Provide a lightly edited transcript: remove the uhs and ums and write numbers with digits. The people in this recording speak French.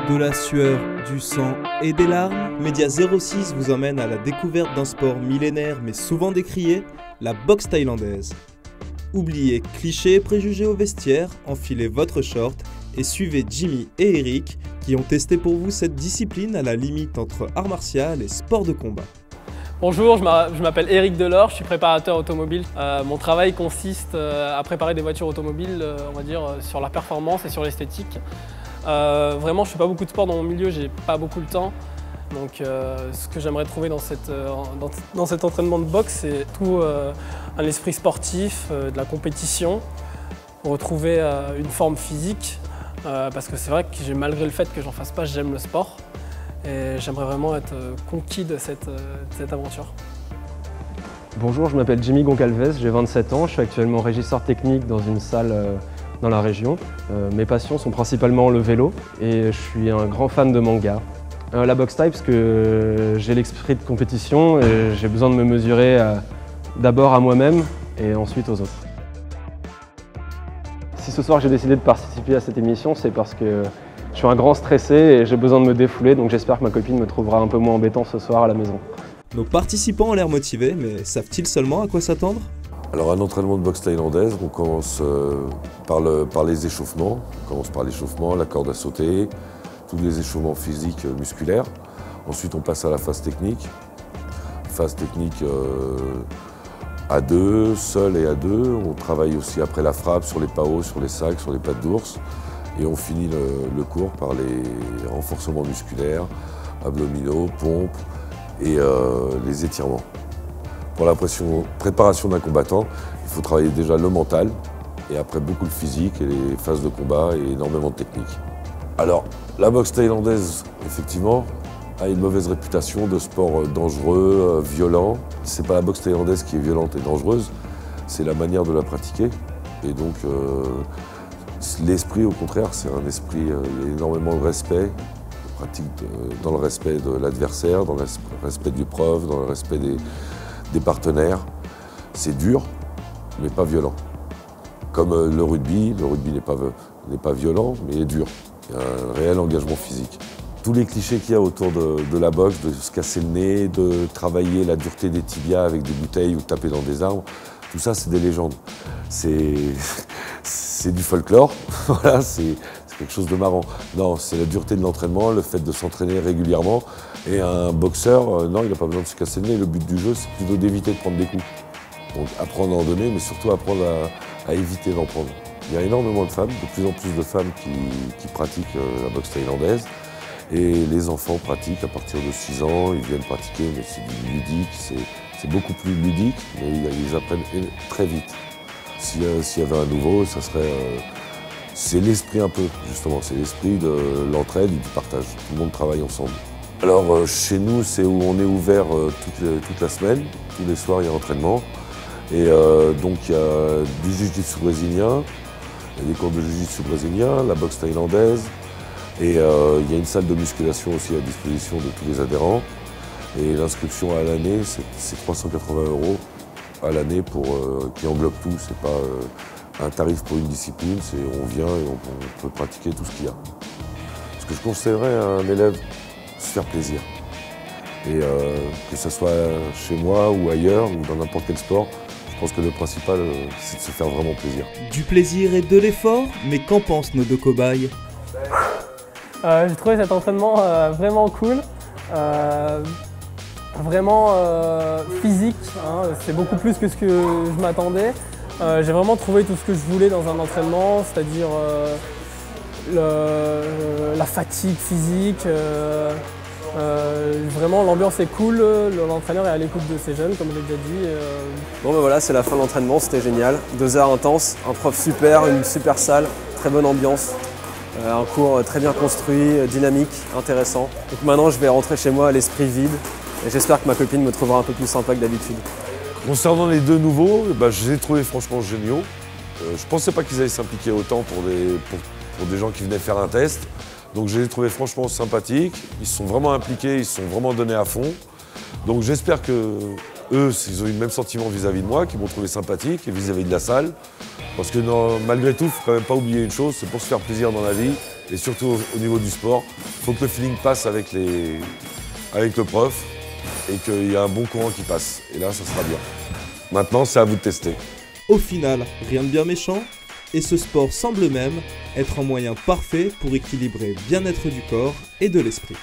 De la sueur, du sang et des larmes, Média 06 vous emmène à la découverte d'un sport millénaire mais souvent décrié, la boxe thaïlandaise. Oubliez clichés et préjugés au vestiaire, enfilez votre short et suivez Jimmy et Eric qui ont testé pour vous cette discipline à la limite entre art martial et sport de combat. Bonjour, je m'appelle Eric Delors, je suis préparateur automobile. Mon travail consiste à préparer des voitures automobiles, on va dire, sur la performance et sur l'esthétique. Vraiment, je ne fais pas beaucoup de sport dans mon milieu, j'ai pas beaucoup le temps. Donc ce que j'aimerais trouver dans cet entraînement de boxe, c'est tout un esprit sportif, de la compétition, retrouver une forme physique. Parce que c'est vrai que malgré le fait que j'en fasse pas, j'aime le sport. Et j'aimerais vraiment être conquis de cette aventure. Bonjour, je m'appelle Jimmy Goncalves, j'ai 27 ans, je suis actuellement régisseur technique dans une salle dans la région. Mes passions sont principalement le vélo et je suis un grand fan de manga. La boxe thaï parce que j'ai l'esprit de compétition et j'ai besoin de me mesurer d'abord à moi-même et ensuite aux autres. Si ce soir j'ai décidé de participer à cette émission, c'est parce que je suis un grand stressé et j'ai besoin de me défouler, donc j'espère que ma copine me trouvera un peu moins embêtant ce soir à la maison. Nos participants ont l'air motivés, mais savent-ils seulement à quoi s'attendre? Alors un entraînement de boxe thaïlandaise, on commence par les échauffements. On commence par l'échauffement, la corde à sauter, tous les échauffements physiques, musculaires. Ensuite on passe à la phase technique. Phase technique à deux, seul et à deux. On travaille aussi après la frappe sur les paos, sur les sacs, sur les pattes d'ours. Et on finit le cours par les renforcements musculaires, abdominaux, pompes et les étirements. Pour la préparation d'un combattant, il faut travailler déjà le mental et après beaucoup le physique et les phases de combat et énormément de technique. Alors, la boxe thaïlandaise, effectivement, a une mauvaise réputation de sport dangereux, violent. C'est pas la boxe thaïlandaise qui est violente et dangereuse, c'est la manière de la pratiquer. Et donc, l'esprit, au contraire, c'est un esprit, il y a énormément de respect, pratique dans le respect de l'adversaire, dans le respect du prof, dans le respect des partenaires. C'est dur, mais pas violent. Comme le rugby n'est pas violent, mais il est dur. Il y a un réel engagement physique. Tous les clichés qu'il y a autour de la boxe, de se casser le nez, de travailler la dureté des tibias avec des bouteilles ou taper dans des arbres, tout ça, c'est des légendes. C'est du folklore, voilà, c'est quelque chose de marrant. Non, c'est la dureté de l'entraînement, le fait de s'entraîner régulièrement. Et un boxeur, non, il n'a pas besoin de se casser le nez. Le but du jeu, c'est plutôt d'éviter de prendre des coups. Donc apprendre à en donner, mais surtout apprendre à éviter d'en prendre. Il y a énormément de femmes, de plus en plus de femmes qui pratiquent la boxe thaïlandaise. Et les enfants pratiquent à partir de 6 ans, ils viennent pratiquer, mais c'est du ludique, c'est beaucoup plus ludique, mais ils apprennent très vite. S'il y avait un nouveau, ça serait... c'est l'esprit un peu, justement, c'est l'esprit de l'entraide et du partage. Tout le monde travaille ensemble. Alors chez nous, c'est où on est ouvert toute la semaine. Tous les soirs, il y a entraînement. Et donc il y a du jiu-jitsu brésilien, il y a des cours de jiu-jitsu brésilien, la boxe thaïlandaise. Et il y a une salle de musculation aussi à disposition de tous les adhérents. Et l'inscription à l'année, c'est 380 € à l'année qui englobe tout. C'est pas un tarif pour une discipline, c'est on vient et on peut pratiquer tout ce qu'il y a. Ce que je conseillerais à un élève, se faire plaisir. Et que ce soit chez moi ou ailleurs ou dans n'importe quel sport, je pense que le principal, c'est de se faire vraiment plaisir. Du plaisir et de l'effort, mais qu'en pensent nos deux cobayes? J'ai trouvé cet entraînement vraiment cool, vraiment physique, hein. C'est beaucoup plus que ce que je m'attendais. J'ai vraiment trouvé tout ce que je voulais dans un entraînement, c'est-à-dire la fatigue physique. Vraiment l'ambiance est cool, l'entraîneur est à l'écoute de ces jeunes, comme je l'ai déjà dit. Bon ben voilà, c'est la fin de l'entraînement, c'était génial. 2 heures intenses, un prof super, une super salle, très bonne ambiance. Un cours très bien construit, dynamique, intéressant. Donc maintenant je vais rentrer chez moi à l'esprit vide et j'espère que ma copine me trouvera un peu plus sympa que d'habitude. Concernant les deux nouveaux, je les ai trouvés franchement géniaux. Je ne pensais pas qu'ils allaient s'impliquer autant pour des gens qui venaient faire un test. Donc je les ai trouvés franchement sympathiques. Ils se sont vraiment impliqués, ils se sont vraiment donnés à fond. Donc j'espère que eux, ils ont eu le même sentiment vis-à-vis de moi, qu'ils m'ont trouvé sympathique et vis-à-vis de la salle. Parce que non, malgré tout, il ne faut quand même pas oublier une chose, c'est pour se faire plaisir dans la vie, Et surtout au niveau du sport, il faut que le feeling passe avec le prof et qu'il y ait un bon courant qui passe. Et là, ça sera bien. Maintenant, c'est à vous de tester. Au final, rien de bien méchant, et ce sport semble même être un moyen parfait pour équilibrer bien-être du corps et de l'esprit.